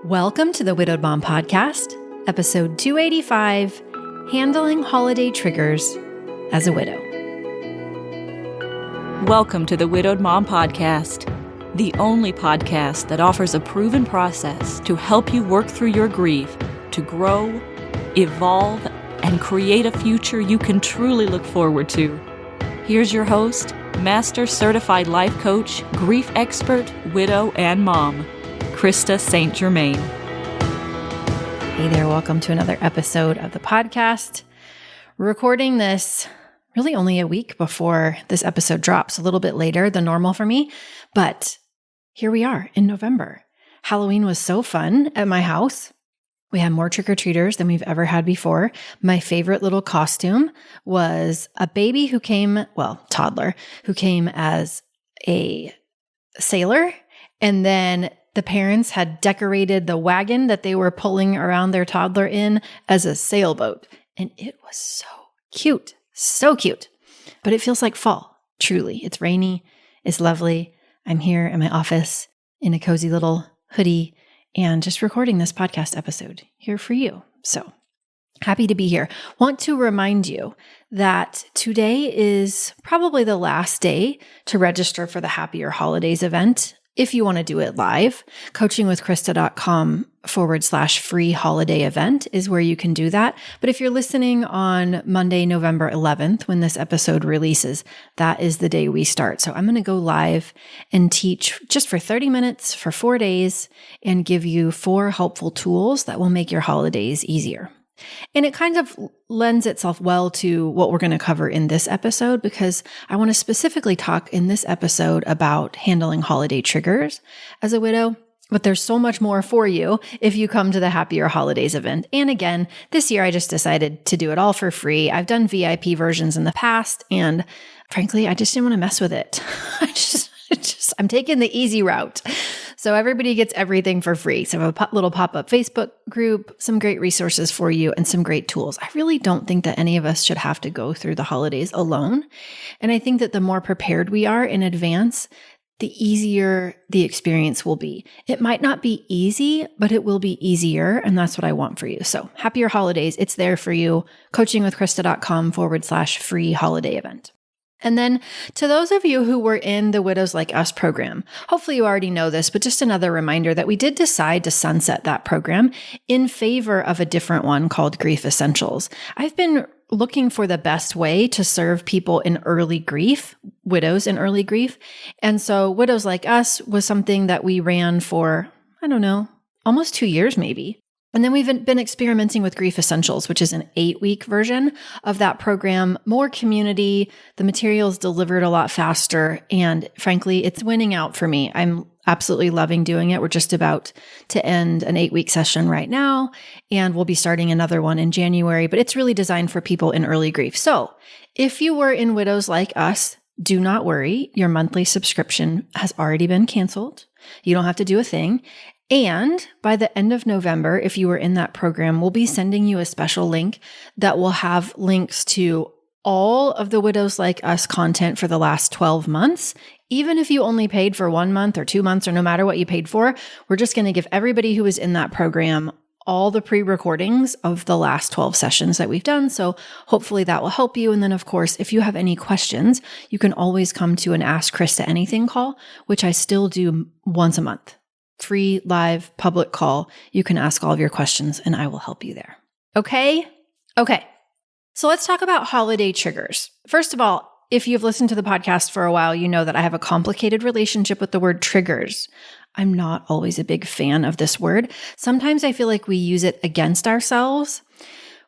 Welcome to the Widowed Mom Podcast, episode 285, Handling Holiday Triggers as a Widow. Welcome to the Widowed Mom Podcast, the only podcast that offers a proven process to help you work through your grief, to grow, evolve, and create a future you can truly look forward to. Here's your host, Master Certified Life Coach, Grief Expert, Widow, and Mom, Krista St-Germain. Hey there, welcome to another episode of the podcast. We're recording this really only a week before this episode drops, a little bit later than normal for me, but here we are in November. Halloween was so fun at my house. We had more trick-or-treaters than we've ever had before. My favorite little costume was a baby who came, toddler, who came as a sailor, and then the parents had decorated the wagon that they were pulling around their toddler in as a sailboat. And it was so cute, so cute. But it feels like fall, truly. It's rainy, it's lovely. I'm here in my office in a cozy little hoodie and just recording this podcast episode here for you. So happy to be here. Want to remind you that today is probably the last day to register for the Happier Holidays event. If you want to do it live, coachingwithkrista.com/free holiday event is where you can do that. But if you're listening on Monday, November 11th, when this episode releases, that is the day we start. So I'm going to go live and teach just for 30 minutes for 4 days and give you 4 helpful tools that will make your holidays easier. And it kind of lends itself well to what we're going to cover in this episode, because I want to specifically talk in this episode about handling holiday triggers as a widow. But there's so much more for you if you come to the Happier Holidays event. And again, this year I just decided to do it all for free. I've done VIP versions in the past, and frankly, I just didn't want to mess with it. I'm taking the easy route. So everybody gets everything for free. So I have a little pop-up Facebook group, some great resources for you, and some great tools. I really don't think that any of us should have to go through the holidays alone. And I think that the more prepared we are in advance, the easier the experience will be. It might not be easy, but it will be easier. And that's what I want for you. So Happier Holidays, it's there for you. coachingwithkrista.com/free holiday event. And then to those of you who were in the Widows Like Us program, hopefully you already know this, but just another reminder that we did decide to sunset that program in favor of a different one called Grief Essentials. I've been looking for the best way to serve people in early grief, widows in early grief. And so Widows Like Us was something that we ran for, almost 2 years maybe. And then we've been experimenting with Grief Essentials, which is an 8-week version of that program, more community, the materials delivered a lot faster. And frankly, it's winning out for me. I'm absolutely loving doing it. We're just about to end an 8-week session right now, and we'll be starting another one in January, but it's really designed for people in early grief. So if you were in Widows Like Us, do not worry. Your monthly subscription has already been canceled. You don't have to do a thing. And by the end of November, if you were in that program, we'll be sending you a special link that will have links to all of the Widows Like Us content for the last 12 months. Even if you only paid for 1 month or 2 months, or no matter what you paid for, we're just going to give everybody who is in that program all the pre-recordings of the last 12 sessions that we've done. So hopefully that will help you. And then of course, if you have any questions, you can always come to an Ask Krista Anything call, which I still do once a month. Free, live, public call. You can ask all of your questions and I will help you there. Okay? Okay. So let's talk about holiday triggers. First of all, if you've listened to the podcast for a while, you know that I have a complicated relationship with the word triggers. I'm not always a big fan of this word. Sometimes I feel like we use it against ourselves.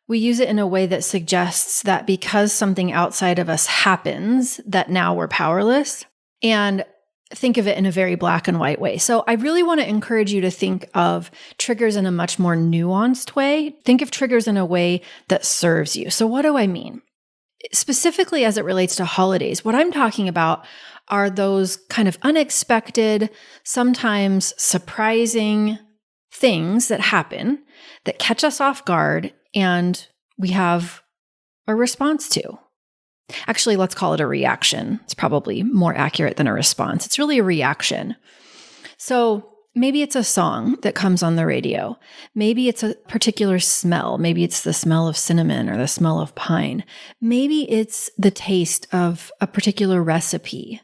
We use it in a way that suggests that because something outside of us happens, that now we're powerless. And think of it in a very black and white way. So I really want to encourage you to think of triggers in a much more nuanced way. Think of triggers in a way that serves you. So what do I mean? Specifically as it relates to holidays, what I'm talking about are those kind of unexpected, sometimes surprising things that happen that catch us off guard and we have a response to. Actually, let's call it a reaction. It's probably more accurate than a response. It's really a reaction. So Maybe it's a song that comes on the radio. Maybe it's a particular smell. Maybe it's the smell of cinnamon or the smell of pine. Maybe it's the taste of a particular recipe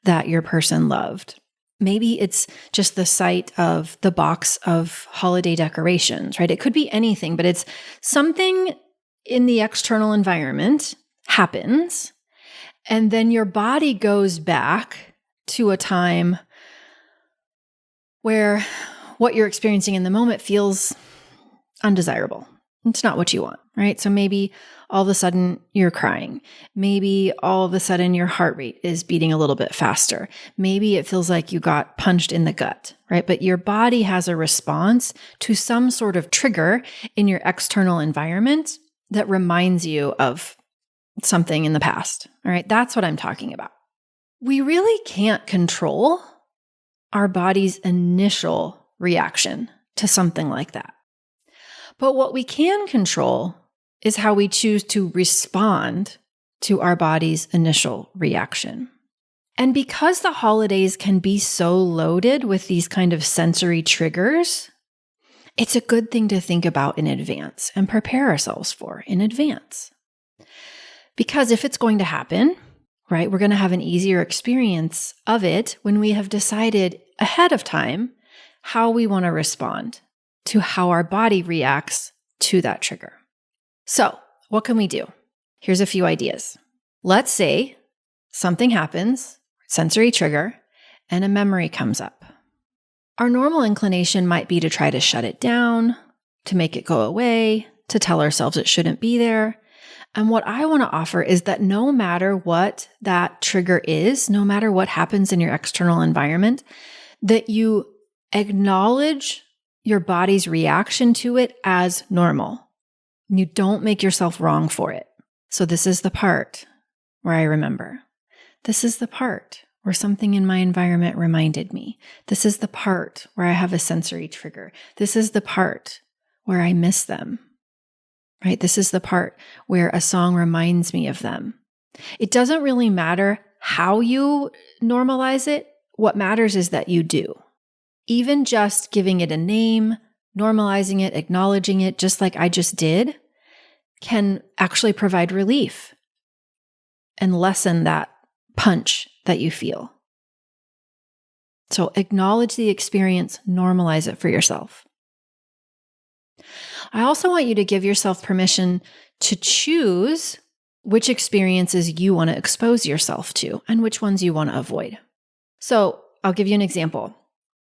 that your person loved. Maybe it's just the sight of the box of holiday decorations, right? It could be anything, but it's something in the external environment happens, and then your body goes back to a time where what you're experiencing in the moment feels undesirable. It's not what you want, right? So maybe all of a sudden you're crying. Maybe all of a sudden your heart rate is beating a little bit faster. Maybe it feels like you got punched in the gut, right? But your body has a response to some sort of trigger in your external environment that reminds you of something in the past, all right? That's what I'm talking about. We really can't control our body's initial reaction to something like that. But what we can control is how we choose to respond to our body's initial reaction. And because the holidays can be so loaded with these kind of sensory triggers, it's a good thing to think about in advance and prepare ourselves for in advance. Because if it's going to happen, right, we're going to have an easier experience of it when we have decided ahead of time how we want to respond to how our body reacts to that trigger. So, what can we do? Here's a few ideas. Let's say something happens, sensory trigger, and a memory comes up. Our normal inclination might be to try to shut it down, to make it go away, to tell ourselves it shouldn't be there. And what I want to offer is that no matter what that trigger is, no matter what happens in your external environment, that you acknowledge your body's reaction to it as normal. You don't make yourself wrong for it. So this is the part where I remember. This is the part where something in my environment reminded me. This is the part where I have a sensory trigger. This is the part where I miss them. Right? This is the part where a song reminds me of them. It doesn't really matter how you normalize it. What matters is that you do. Even just giving it a name, normalizing it, acknowledging it, just like I just did, can actually provide relief and lessen that punch that you feel. So acknowledge the experience, normalize it for yourself. I also want you to give yourself permission to choose which experiences you want to expose yourself to and which ones you want to avoid. So I'll give you an example.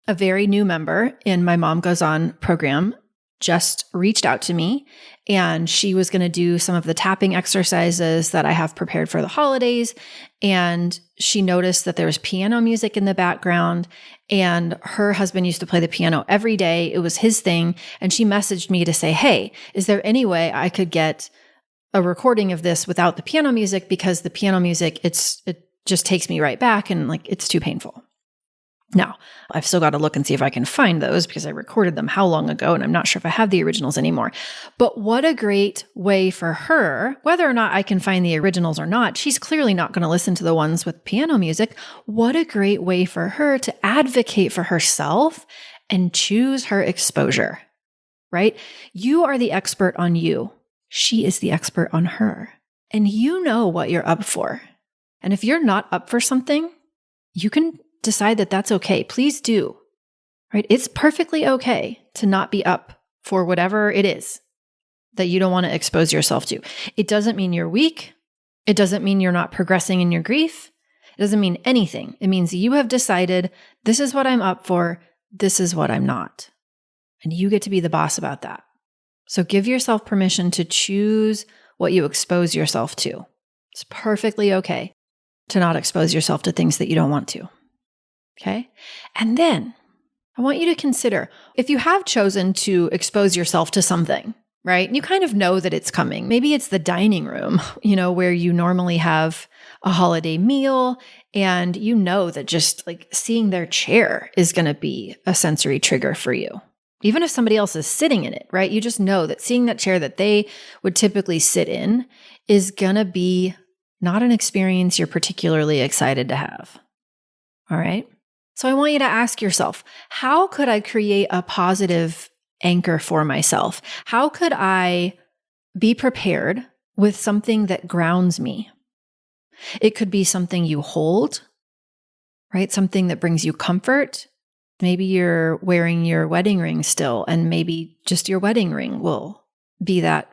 A very new member in my Mom Goes On program just reached out to me, and she was going to do some of the tapping exercises that I have prepared for the holidays. And she noticed that there was piano music in the background, and her husband used to play the piano every day. It was his thing. And she messaged me to say, hey, is there any way I could get a recording of this without the piano music? Because the piano music, it just takes me right back, and like, it's too painful. Now, I've still got to look and see if I can find those because I recorded them how long ago, and I'm not sure if I have the originals anymore. But what a great way for her, whether or not I can find the originals or not, she's clearly not going to listen to the ones with piano music. What a great way for her to advocate for herself and choose her exposure, right? You are the expert on you. She is the expert on her. And you know what you're up for. And if you're not up for something, you can decide that that's okay. Please do, right? It's perfectly okay to not be up for whatever it is that you don't want to expose yourself to. It doesn't mean you're weak. It doesn't mean you're not progressing in your grief. It doesn't mean anything. It means you have decided, this is what I'm up for. This is what I'm not. And you get to be the boss about that. So give yourself permission to choose what you expose yourself to. It's perfectly okay to not expose yourself to things that you don't want to. Okay. And then I want you to consider if you have chosen to expose yourself to something, right? And you kind of know that it's coming. Maybe it's the dining room, where you normally have a holiday meal, and you know that just like seeing their chair is going to be a sensory trigger for you. Even if somebody else is sitting in it, right? You just know that seeing that chair that they would typically sit in is going to be not an experience you're particularly excited to have. All right. So I want you to ask yourself, how could I create a positive anchor for myself? How could I be prepared with something that grounds me? It could be something you hold, right? Something that brings you comfort. Maybe you're wearing your wedding ring still, and maybe just your wedding ring will be that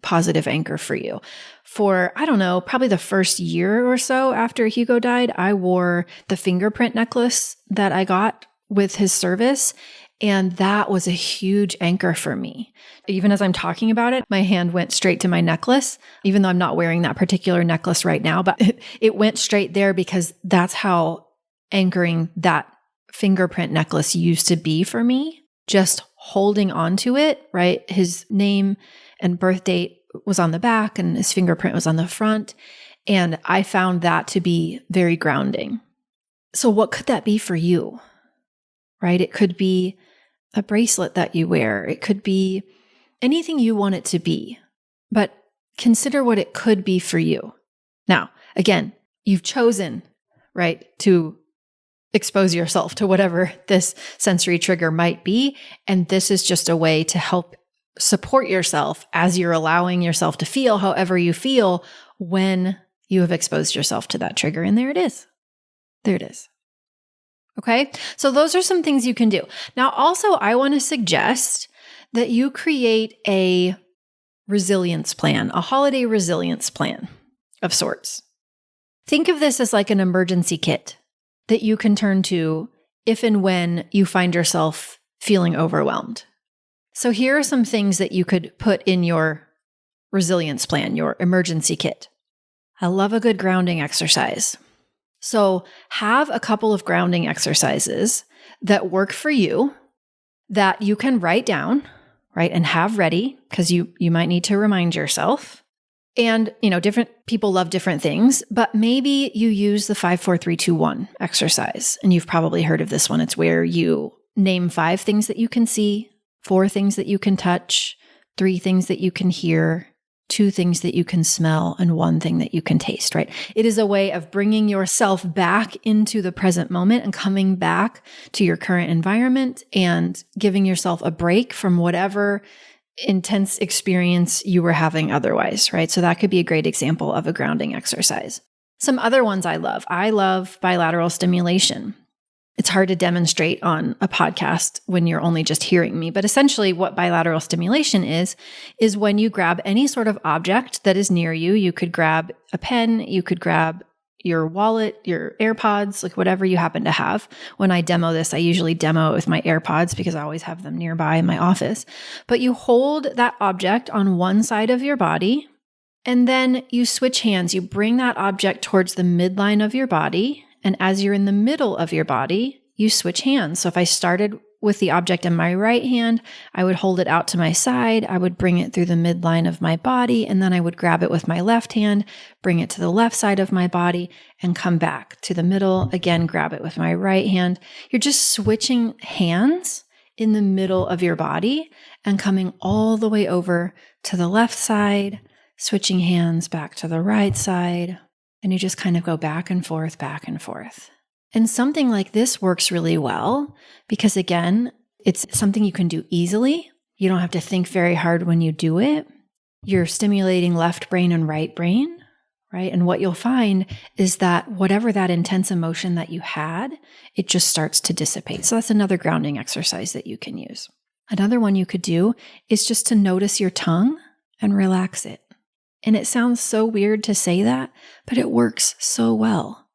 positive anchor for you. For, I don't know, probably the first year or so after Hugo died, I wore the fingerprint necklace that I got with his service. And that was a huge anchor for me. Even as I'm talking about it, my hand went straight to my necklace, even though I'm not wearing that particular necklace right now, but it went straight there because that's how anchoring that fingerprint necklace used to be for me. Just holding on to it, right? His name and birth date was on the back and his fingerprint was on the front. And I found that to be very grounding. So what could that be for you, right? It could be a bracelet that you wear. It could be anything you want it to be, but consider what it could be for you. Now, again, you've chosen, right, to expose yourself to whatever this sensory trigger might be. And this is just a way to help support yourself as you're allowing yourself to feel however you feel when you have exposed yourself to that trigger. And there it is. There it is. Okay. So those are some things you can do. Now, also, I want to suggest that you create a resilience plan, a holiday resilience plan of sorts. Think of this as like an emergency kit that you can turn to if and when you find yourself feeling overwhelmed. So here are some things that you could put in your resilience plan, your emergency kit. I love a good grounding exercise. So have a couple of grounding exercises that work for you that you can write down, right, and have ready because you might need to remind yourself. And, different people love different things, but maybe you use the 5, 4, 3, 2, 1 exercise. And you've probably heard of this one. It's where you name 5 things that you can see, 4 things that you can touch, 3 things that you can hear, 2 things that you can smell, and 1 thing that you can taste, right? It is a way of bringing yourself back into the present moment and coming back to your current environment and giving yourself a break from whatever intense experience you were having otherwise, right? So that could be a great example of a grounding exercise. Some other ones I love bilateral stimulation. It's hard to demonstrate on a podcast when you're only just hearing me, but essentially what bilateral stimulation is when you grab any sort of object that is near you. You could grab a pen, you could grab your wallet, your AirPods, like whatever you happen to have. When I demo this, I usually demo it with my AirPods because I always have them nearby in my office. But you hold that object on one side of your body, and then you switch hands. You bring that object towards the midline of your body. And as you're in the middle of your body, you switch hands. So if I started with the object in my right hand, I would hold it out to my side. I would bring it through the midline of my body, and then I would grab it with my left hand, bring it to the left side of my body, and come back to the middle. Again, grab it with my right hand. You're just switching hands in the middle of your body and coming all the way over to the left side, switching hands back to the right side. And you just kind of go back and forth, back and forth. And something like this works really well because, again, it's something you can do easily. You don't have to think very hard when you do it. You're stimulating left brain and right brain, right? And what you'll find is that whatever that intense emotion that you had, it just starts to dissipate. So that's another grounding exercise that you can use. Another one you could do is just to notice your tongue and relax it. And it sounds so weird to say that, but it works so well.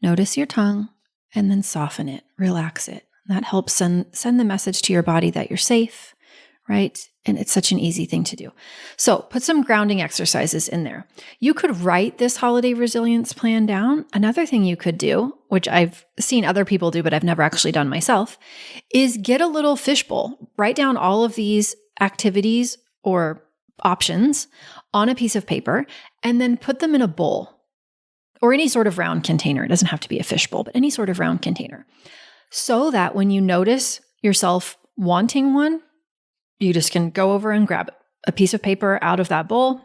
Notice your tongue and then soften it, relax it. That helps send the message to your body that you're safe, right? And it's such an easy thing to do. So put some grounding exercises in there. You could write this holiday resilience plan down. Another thing you could do, which I've seen other people do, but I've never actually done myself, is get a little fishbowl. Write down all of these activities or options on a piece of paper and then put them in a bowl or any sort of round container. It doesn't have to be a fishbowl, but any sort of round container. So that when you notice yourself wanting one, you just can go over and grab a piece of paper out of that bowl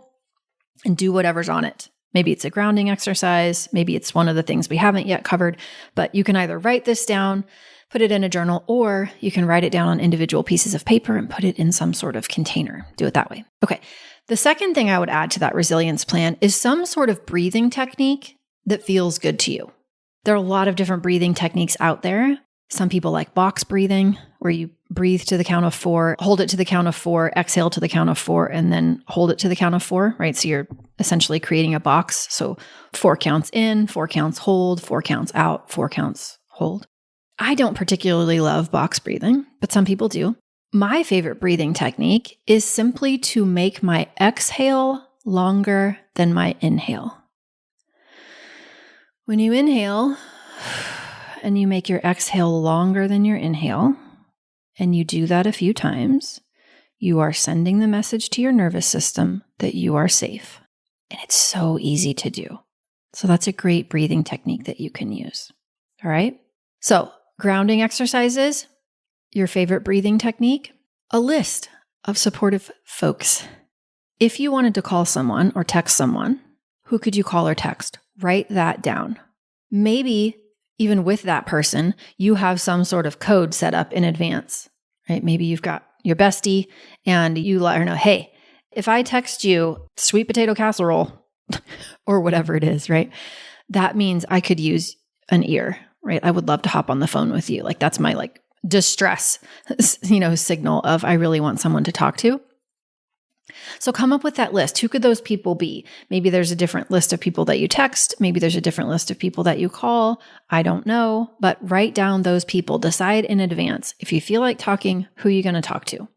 and do whatever's on it. Maybe it's a grounding exercise. Maybe it's one of the things we haven't yet covered, but you can either write this down, put it in a journal, or you can write it down on individual pieces of paper and put it in some sort of container. Do it that way. Okay. The second thing I would add to that resilience plan is some sort of breathing technique that feels good to you. There are a lot of different breathing techniques out there. Some people like box breathing, where you breathe to the count of 4, hold it to the count of 4, exhale to the count of 4, and then hold it to the count of 4, right? So you're essentially creating a box. So 4 counts in, 4 counts hold, 4 counts out, 4 counts hold. I don't particularly love box breathing, but some people do. My favorite breathing technique is simply to make my exhale longer than my inhale. When you inhale and you make your exhale longer than your inhale, and you do that a few times, you are sending the message to your nervous system that you are safe. And it's so easy to do. So that's a great breathing technique that you can use. All right. So grounding exercises, your favorite breathing technique, a list of supportive folks. If you wanted to call someone or text someone, who could you call or text? Write that down. Maybe even with that person, you have some sort of code set up in advance, right? Maybe you've got your bestie and you let her know, hey, if I text you sweet potato casserole or whatever it is, right? That means I could use an ear, right? I would love to hop on the phone with you. Like that's my distress, signal of I really want someone to talk to. So come up with that list. Who could those people be? Maybe there's a different list of people that you text. Maybe there's a different list of people that you call. I don't know, but write down those people. Decide in advance. If you feel like talking, who are you going to talk to?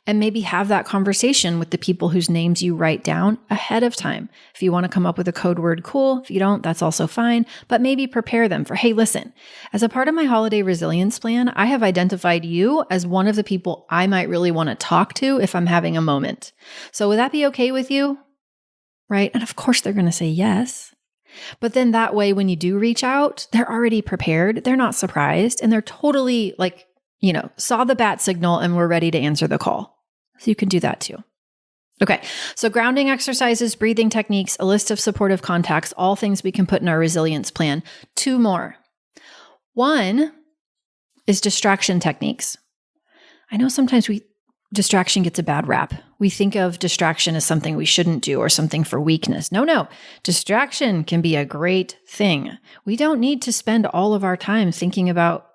And maybe have that conversation with the people whose names you write down ahead of time. If you want to come up with a code word, cool. If you don't, that's also fine. But maybe prepare them for, hey, listen, as a part of my holiday resilience plan, I have identified you as one of the people I might really want to talk to if I'm having a moment. So would that be okay with you? Right? And of course they're going to say yes. But then that way, when you do reach out, they're already prepared. They're not surprised. And they're totally saw the bat signal and we're ready to answer the call. So you can do that too. Okay. So grounding exercises, breathing techniques, a list of supportive contacts, all things we can put in our resilience plan. 2 more. 1 is distraction techniques. I know sometimes distraction gets a bad rap. We think of distraction as something we shouldn't do or something for weakness. No. Distraction can be a great thing. We don't need to spend all of our time thinking about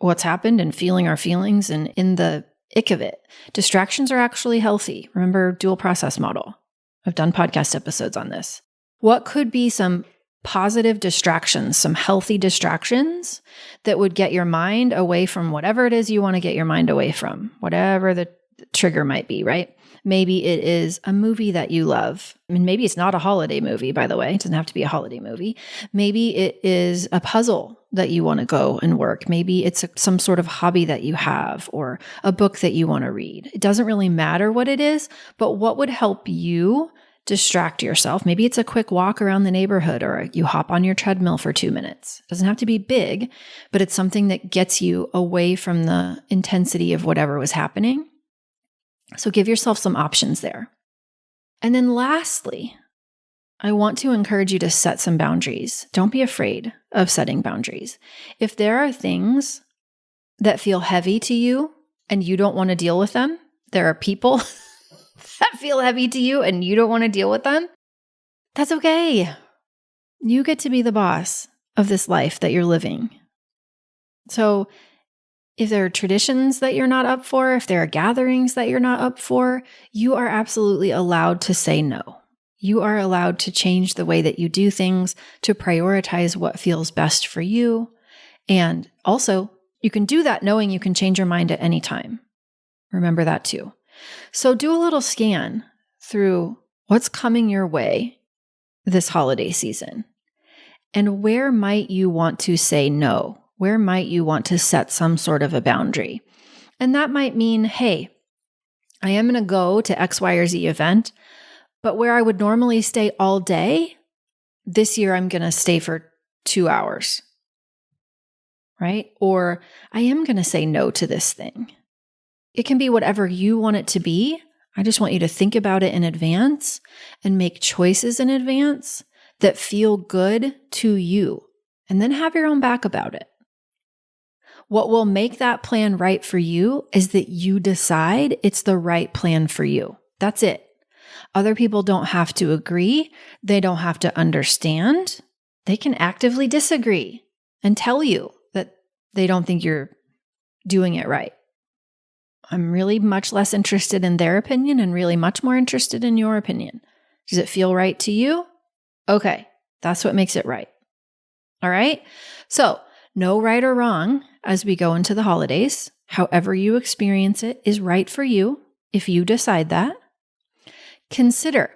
what's happened and feeling our feelings and in the ick of it. Distractions are actually healthy. Remember, dual process model. I've done podcast episodes on this. What could be some positive distractions, some healthy distractions that would get your mind away from whatever it is you want to get your mind away from, whatever the trigger might be, right? Maybe it is a movie that you love. I mean, maybe it's not a holiday movie, by the way. It doesn't have to be a holiday movie. Maybe it is a puzzle that you want to go and work. Maybe it's some sort of hobby that you have or a book that you want to read. It doesn't really matter what it is, but what would help you distract yourself? Maybe it's a quick walk around the neighborhood or you hop on your treadmill for 2 minutes. It doesn't have to be big, but it's something that gets you away from the intensity of whatever was happening. So give yourself some options there. And then lastly, I want to encourage you to set some boundaries. Don't be afraid of setting boundaries. If there are things that feel heavy to you and you don't want to deal with them, there are people that feel heavy to you and you don't want to deal with them, that's okay. You get to be the boss of this life that you're living. So if there are traditions that you're not up for, if there are gatherings that you're not up for, you are absolutely allowed to say no. You are allowed to change the way that you do things, to prioritize what feels best for you. And also, you can do that knowing you can change your mind at any time. Remember that too. So do a little scan through what's coming your way this holiday season. And where might you want to say no? Where might you want to set some sort of a boundary? And that might mean, hey, I am going to go to X, Y, or Z event, but where I would normally stay all day, this year I'm going to stay for 2 hours, right? Or I am going to say no to this thing. It can be whatever you want it to be. I just want you to think about it in advance and make choices in advance that feel good to you, and then have your own back about it. What will make that plan right for you is that you decide it's the right plan for you. That's it. Other people don't have to agree. They don't have to understand. They can actively disagree and tell you that they don't think you're doing it right. I'm really much less interested in their opinion and really much more interested in your opinion. Does it feel right to you? Okay, that's what makes it right. All right? So, no right or wrong as we go into the holidays. However you experience it is right for you if you decide that. Consider,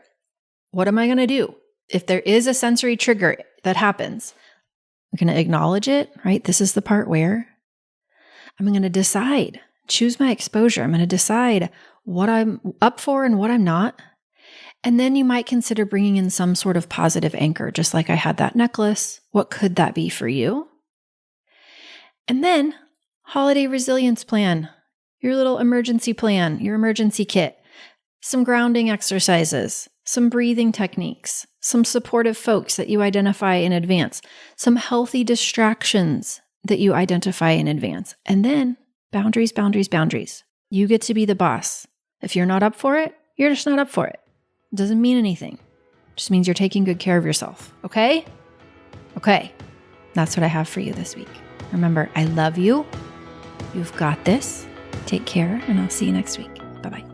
what am I going to do? If there is a sensory trigger that happens, I'm going to acknowledge it, right? This is the part where I'm going to decide, choose my exposure. I'm going to decide what I'm up for and what I'm not. And then you might consider bringing in some sort of positive anchor, just like I had that necklace. What could that be for you? And then holiday resilience plan, your little emergency plan, your emergency kit, some grounding exercises, some breathing techniques, some supportive folks that you identify in advance, some healthy distractions that you identify in advance. And then boundaries, boundaries, boundaries. You get to be the boss. If you're not up for it, you're just not up for it. It doesn't mean anything. It just means you're taking good care of yourself. Okay? Okay. That's what I have for you this week. Remember, I love you. You've got this. Take care, and I'll see you next week. Bye-bye.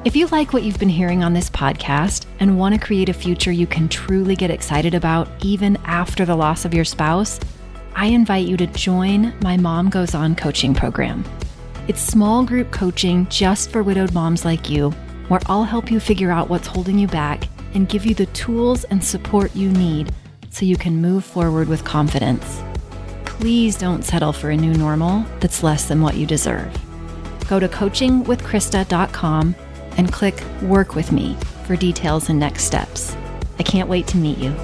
If you like what you've been hearing on this podcast and want to create a future you can truly get excited about even after the loss of your spouse, I invite you to join my Mom Goes On coaching program. It's small group coaching just for widowed moms like you, where I'll help you figure out what's holding you back and give you the tools and support you need so you can move forward with confidence. Please don't settle for a new normal that's less than what you deserve. Go to coachingwithkrista.com and click Work With Me for details and next steps. I can't wait to meet you.